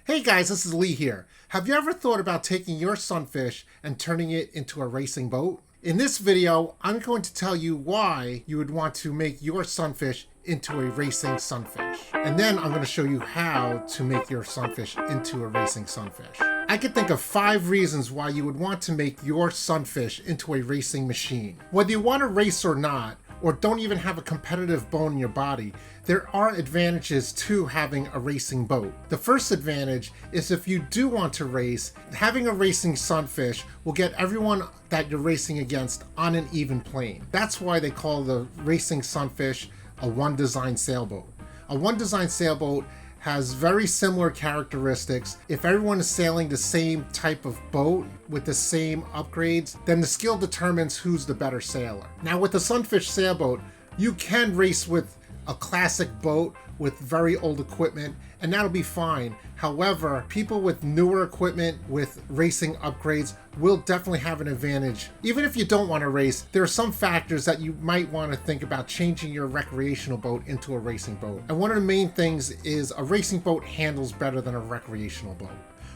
Hey guys, this is Lee here. Have you ever thought about taking your Sunfish and turning it into a racing boat? In this video, I'm going to tell you why you would want to make your Sunfish into a racing Sunfish. And then I'm going to show you how to make your Sunfish into a racing Sunfish. I could think of 5 reasons why you would want to make your Sunfish into a racing machine. Whether you want to race or not, or don't even have a competitive bone in your body, there are advantages to having a racing boat. The first advantage is if you do want to race, having a racing Sunfish will get everyone that you're racing against on an even plane. That's why they call the racing Sunfish a one design sailboat. A one design sailboat has very similar characteristics. If everyone is sailing the same type of boat with the same upgrades, then the skill determines who's the better sailor. Now with the Sunfish Sailboat, you can race with a classic boat with very old equipment, and that'll be fine. However, people with newer equipment with racing upgrades will definitely have an advantage. Even if you don't want to race, there are some factors that you might want to think about changing your recreational boat into a racing boat. And one of the main things is a racing boat handles better than a recreational boat.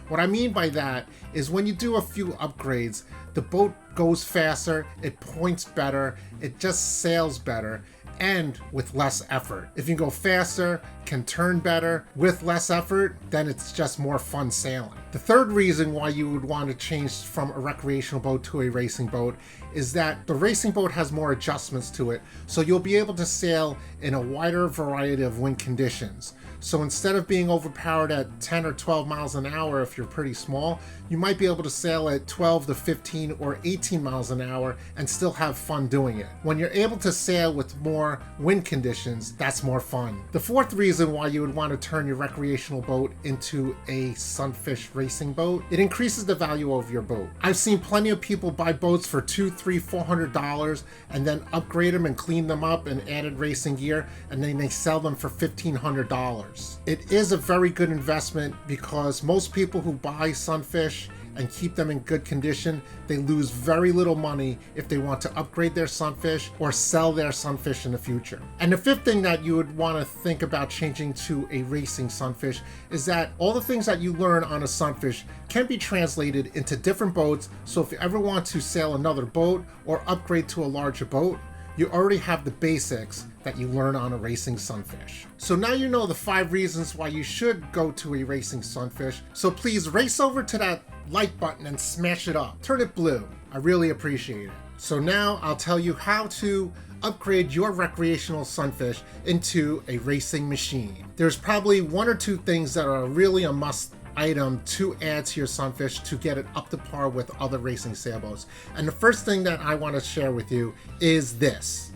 What I mean by that is when you do a few upgrades, the boat goes faster, it points better, it just sails better, and with less effort. If you go faster, can turn better with less effort, then it's just more fun sailing. The third reason why you would want to change from a recreational boat to a racing boat is that the racing boat has more adjustments to it, so you'll be able to sail in a wider variety of wind conditions. So instead of being overpowered at 10 or 12 miles an hour if you're pretty small, you might be able to sail at 12 to 15 or 18 miles an hour and still have fun doing it. When you're able to sail with more wind conditions, that's more fun. The fourth reason why you would want to turn your recreational boat into a Sunfish racing boat, it increases the value of your boat. I've seen plenty of people buy boats for $200, $300, $400 and then upgrade them and clean them up and added racing gear, and then they sell them for $1,500. It is a very good investment because most people who buy Sunfish and keep them in good condition, they lose very little money if they want to upgrade their Sunfish or sell their Sunfish in the future. And the fifth thing that you would want to think about changing to a racing Sunfish is that all the things that you learn on a Sunfish can be translated into different boats, so if you ever want to sail another boat or upgrade to a larger boat, you already have the basics that you learn on a racing Sunfish. So now you know the 5 reasons why you should go to a racing Sunfish. So please race over to that like button and smash it up. Turn it blue. I really appreciate it. So now I'll tell you how to upgrade your recreational Sunfish into a racing machine. There's probably 1 or 2 things that are really a must item to add to your Sunfish to get it up to par with other racing sailboats. And the first thing that I want to share with you is this.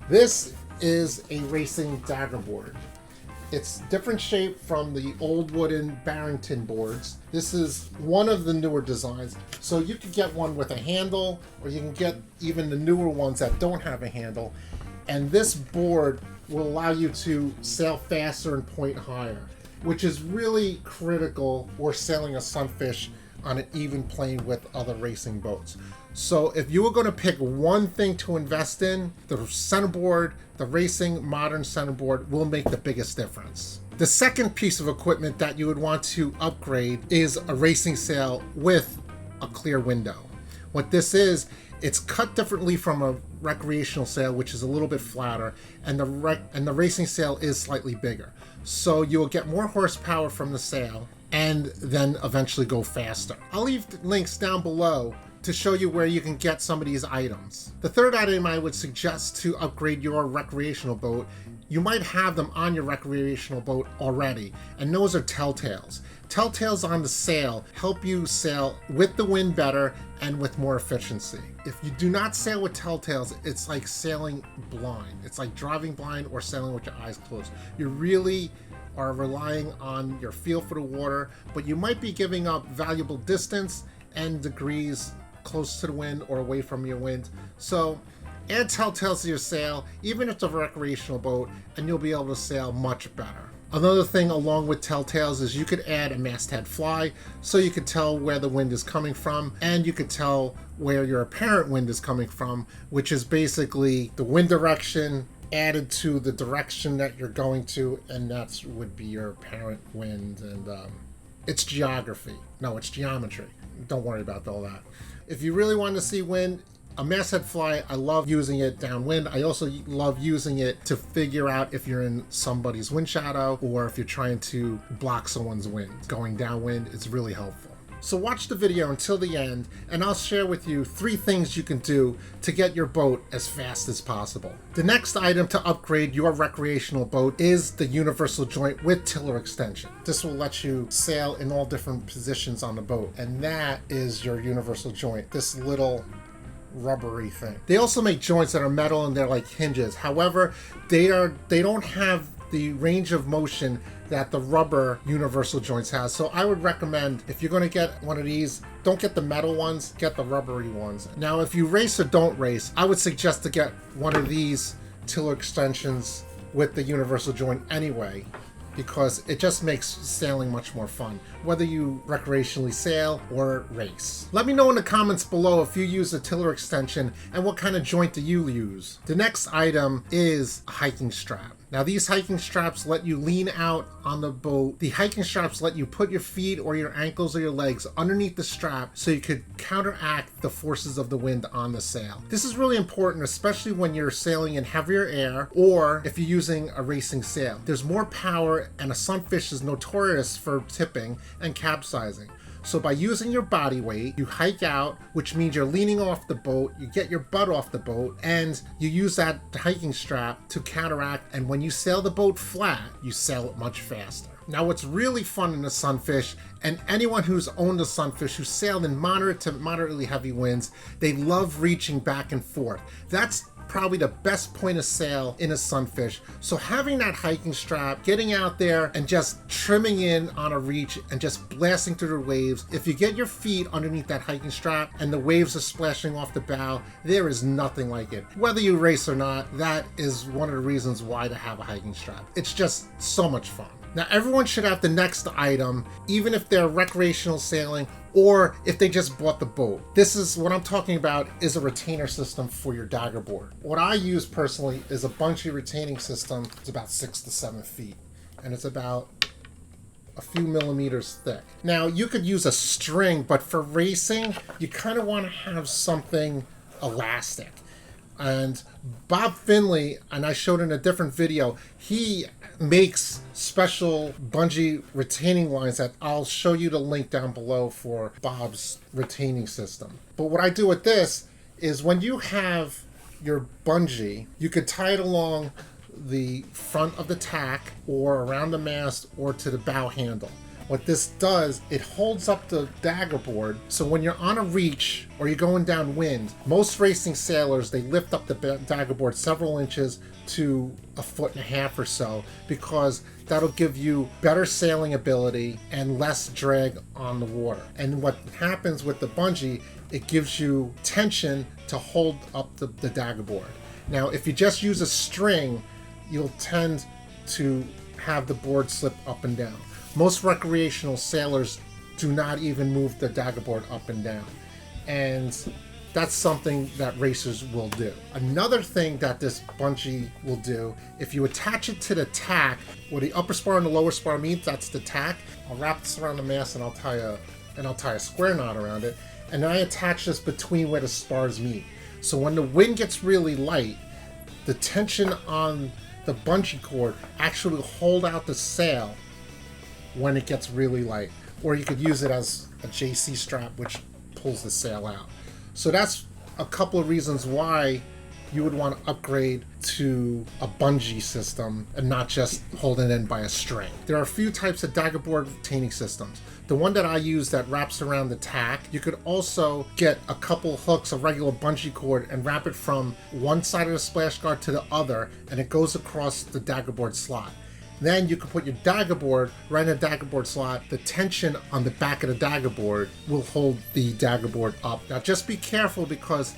This is a racing Daggerboard. It's different shape from the old wooden Barrington boards. This is one of the newer designs. So you can get one with a handle, or you can get even the newer ones that don't have a handle. And this board will allow you to sail faster and point higher, which is really critical for sailing a Sunfish on an even plane with other racing boats. So if you were going to pick one thing to invest in, the centerboard, the racing modern centerboard will make the biggest difference. The second piece of equipment that you would want to upgrade is a racing sail with a clear window. What this is, it's cut differently from a recreational sail, which is a little bit flatter, and the racing sail is slightly bigger. So you'll get more horsepower from the sail and then eventually go faster. I'll leave links down below to show you where you can get some of these items. The third item I would suggest to upgrade your recreational boat, you might have them on your recreational boat already, and those are telltales. Telltales on the sail help you sail with the wind better and with more efficiency. If you do not sail with telltales, it's like sailing blind. It's like driving blind or sailing with your eyes closed. You really are relying on your feel for the water, but you might be giving up valuable distance and degrees close to the wind or away from your wind. So add telltales to your sail, even if it's a recreational boat, and you'll be able to sail much better. Another thing along with telltales is you could add a Masthead Fly, so you could tell where the wind is coming from, and you could tell where your apparent wind is coming from, which is basically the wind direction added to the direction that you're going to, and that would be your apparent wind, and it's geography. No, it's geometry. Don't worry about all that. If you really want to see wind, a Masthead Fly, I love using it downwind. I also love using it to figure out if you're in somebody's wind shadow or if you're trying to block someone's wind. Going downwind is really helpful. So watch the video until the end, and I'll share with you 3 things you can do to get your boat as fast as possible. The next item to upgrade your recreational boat is the universal joint with tiller extension. This will let you sail in all different positions on the boat, and that is your universal joint, this little rubbery thing. They also make joints that are metal and they're like hinges. However, they don't have the range of motion that the rubber universal joints has. So I would recommend, if you're going to get one of these, don't get the metal ones, get the rubbery ones. Now, if you race or don't race, I would suggest to get one of these tiller extensions with the universal joint anyway, because it just makes sailing much more fun, whether you recreationally sail or race. Let me know in the comments below if you use a tiller extension and what kind of joint do you use. The next item is a hiking strap. Now, these hiking straps let you lean out on the boat. The hiking straps let you put your feet or your ankles or your legs underneath the strap so you could counteract the forces of the wind on the sail. This is really important, especially when you're sailing in heavier air or if you're using a racing sail. There's more power, and a sunfish is notorious for tipping and capsizing. So by using your body weight, you hike out, which means you're leaning off the boat, you get your butt off the boat, and you use that hiking strap to counteract, and when you sail the boat flat, you sail it much faster. Now, what's really fun in a sunfish, and anyone who's owned a sunfish who sailed in moderate to moderately heavy winds, they love reaching back and forth. That's probably the best point of sail in a sunfish. So having that hiking strap, getting out there and just trimming in on a reach and just blasting through the waves. If you get your feet underneath that hiking strap and the waves are splashing off the bow, there is nothing like it. Whether you race or not, that is one of the reasons why to have a hiking strap. It's just so much fun. Now, everyone should have the next item, even if they're recreational sailing or if they just bought the boat. This is what I'm talking about, is a retainer system for your Daggerboard. What I use personally is a Bungee Retaining system. It's about 6 to 7 feet, and it's about a few millimeters thick. Now, you could use a string, but for racing, you kind of want to have something elastic. And Bob Finley, and I showed in a different video, he makes special bungee retaining lines that I'll show you the link down below for Bob's retaining system. But what I do with this is when you have your bungee, you could tie it along the front of the tack or around the mast or to the bow handle. What this does, it holds up the Daggerboard, so when you're on a reach or you're going downwind, most racing sailors, they lift up the Daggerboard several inches to 1.5 feet or so, because that'll give you better sailing ability and less drag on the water. And what happens with the bungee, it gives you tension to hold up the Daggerboard. Now, if you just use a string, you'll tend to have the board slip up and down. Most recreational sailors do not even move the Daggerboard up and down, and that's something that racers will do. Another thing that this bungee will do, if you attach it to the tack, where the upper spar and the lower spar meet, that's the tack. I'll wrap this around the mast and I'll tie a square knot around it, and then I attach this between where the spars meet. So when the wind gets really light, the tension on the bungee cord actually will hold out the sail when it gets really light. Or you could use it as a JC strap, which pulls the sail out. So that's a couple of reasons why you would want to upgrade to a bungee system and not just holding it in by a string. There are a few types of Daggerboard retaining systems. The one that I use that wraps around the tack, you could also get a couple hooks of regular bungee cord and wrap it from one side of the splash guard to the other, and it goes across the Daggerboard slot. Then you can put your Daggerboard right in the Daggerboard slot. The tension on the back of the Daggerboard will hold the Daggerboard up. Now just be careful, because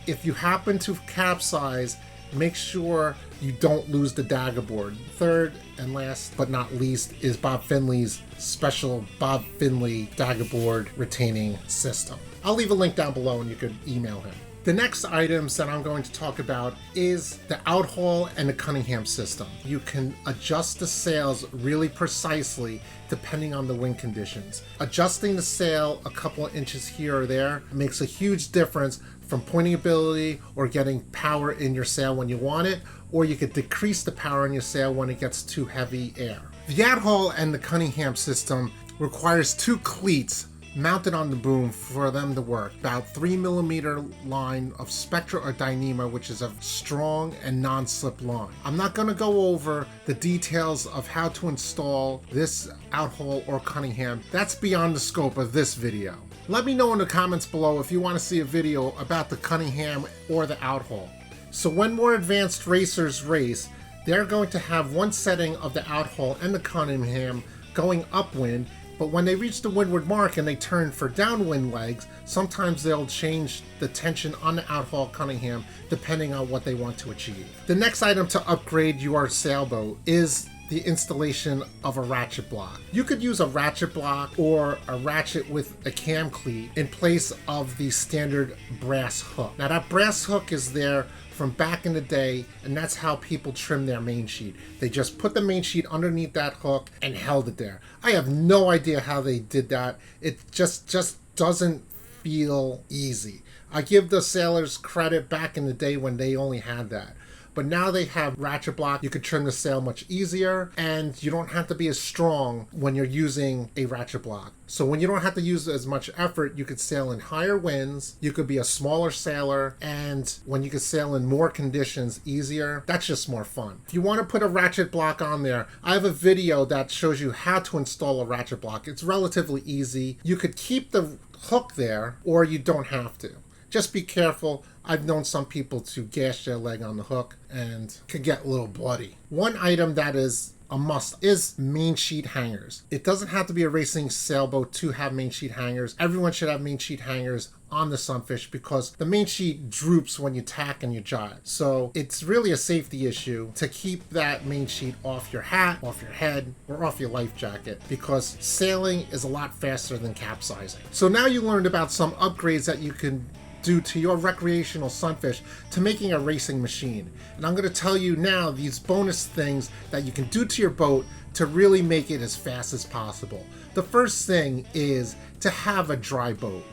if you happen to capsize, make sure you don't lose the Daggerboard. Third and last but not least is Bob Finley's special Bob Finley Daggerboard retaining system. I'll leave a link down below and you could email him. The next items that I'm going to talk about is the Outhaul and the Cunningham system. You can adjust the sails really precisely depending on the wind conditions. Adjusting the sail a couple of inches here or there makes a huge difference from pointing ability or getting power in your sail when you want it, or you could decrease the power in your sail when it gets too heavy air. The Outhaul and the Cunningham system requires 2 cleats mounted on the boom for them to work. About 3mm line of Spectra or Dyneema, which is a strong and non-slip line. I'm not going to go over the details of how to install this Outhaul or Cunningham. That's beyond the scope of this video. Let me know in the comments below if you want to see a video about the Cunningham or the Outhaul. So when more advanced racers race, they're going to have one setting of the Outhaul and the Cunningham going upwind, but when they reach the windward mark and they turn for downwind legs, sometimes they'll change the tension on the Outhaul Cunningham depending on what they want to achieve. The next item to upgrade your sailboat is the installation of a ratchet block. You could use a ratchet block or a ratchet with a cam cleat in place of the standard brass hook. Now that brass hook is there from back in the day, and that's how people trim their main sheet. They just put the main sheet underneath that hook and held it there. I have no idea how they did that. It just doesn't feel easy. I give the sailors credit back in the day when they only had that. But now they have ratchet block. You could trim the sail much easier, and you don't have to be as strong when you're using a ratchet block. So when you don't have to use as much effort, you could sail in higher winds, you could be a smaller sailor, and when you could sail in more conditions easier, that's just more fun. If you want to put a ratchet block on there, I have a video that shows you how to install a ratchet block. It's relatively easy. You could keep the hook there, or you don't have to. Just be careful. I've known some people to gash their leg on the hook and could get a little bloody. One item that is a must is main sheet hangers. It doesn't have to be a racing sailboat to have main sheet hangers. Everyone should have main sheet hangers on the Sunfish because the main sheet droops when you tack and you jibe. So it's really a safety issue to keep that main sheet off your hat, off your head, or off your life jacket because sailing is a lot faster than capsizing. So now you learned about some upgrades that you can do to your recreational Sunfish to making a racing machine. And I'm going to tell you now these bonus things that you can do to your boat to really make it as fast as possible. The first thing is to have a dry boat.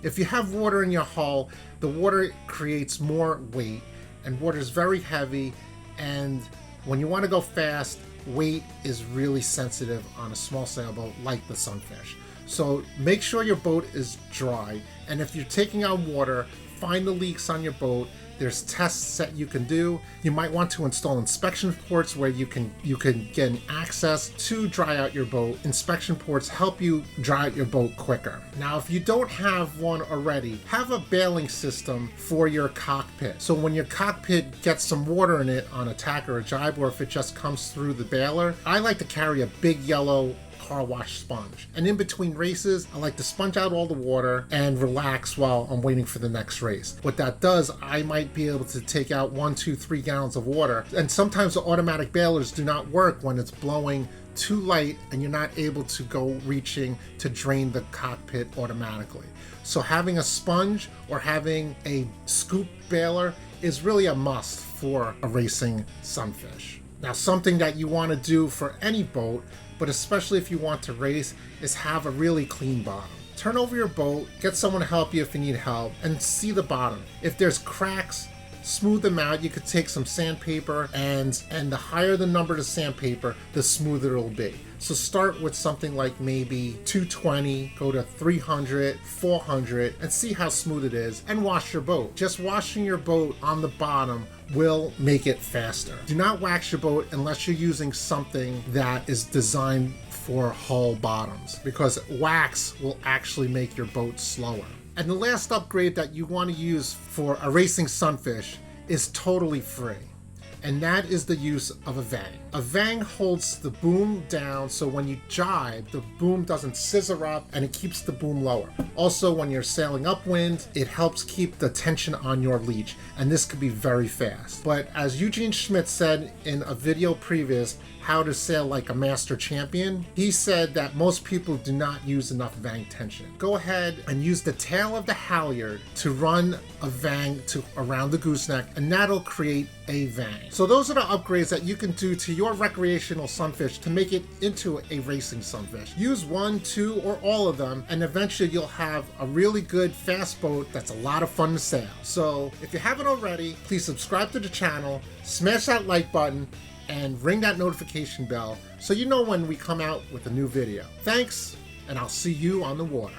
If you have water in your hull, the water creates more weight, and water is very heavy, and when you want to go fast, weight is really sensitive on a small sailboat like the Sunfish. So make sure your boat is dry, and if you're taking on water, find the leaks on your boat. There's tests that you can do. You might want to install inspection ports where you can get access to dry out your boat. Inspection ports help you dry out your boat quicker. Now, if you don't have one already, have a bailing system for your cockpit. So when your cockpit gets some water in it on a tack or a jibe, or if it just comes through the bailer, I like to carry a big yellow car wash sponge. And in between races, I like to sponge out all the water and relax while I'm waiting for the next race. What that does, I might be able to take out 1, 2, 3 gallons of water. And sometimes the automatic bailers do not work when it's blowing too light and you're not able to go reaching to drain the cockpit automatically. So having a sponge or having a scoop bailer is really a must for a racing Sunfish. Now, something that you want to do for any boat, but especially if you want to race, is have a really clean bottom. Turn over your boat, get someone to help you if you need help, and see the bottom. If there's cracks, smooth them out. You could take some sandpaper, and the higher the number of sandpaper, the smoother it'll be. So start with something like maybe 220, go to 300, 400, and see how smooth it is, and wash your boat. Just washing your boat on the bottom will make it faster. Do not wax your boat unless you're using something that is designed for hull bottoms, because wax will actually make your boat slower. And the last upgrade that you want to use for a racing Sunfish is totally free. and that is the use of a vang. A vang holds the boom down so when you jibe, the boom doesn't scissor up and it keeps the boom lower. Also, when you're sailing upwind, it helps keep the tension on your leech, and this could be very fast. But as Eugene Schmidt said in a video previous, How to Sail Like a Master Champion, he said that most people do not use enough vang tension. Go ahead and use the tail of the halyard to run a vang around the gooseneck, and that'll create a vang. So those are the upgrades that you can do to your recreational sunfish to make it into a racing sunfish. Use 1, 2, or all of them, and eventually you'll have a really good fast boat that's a lot of fun to sail. So if you haven't already, please subscribe to the channel, smash that like button, and ring that notification bell so you know when we come out with a new video. Thanks, and I'll see you on the water.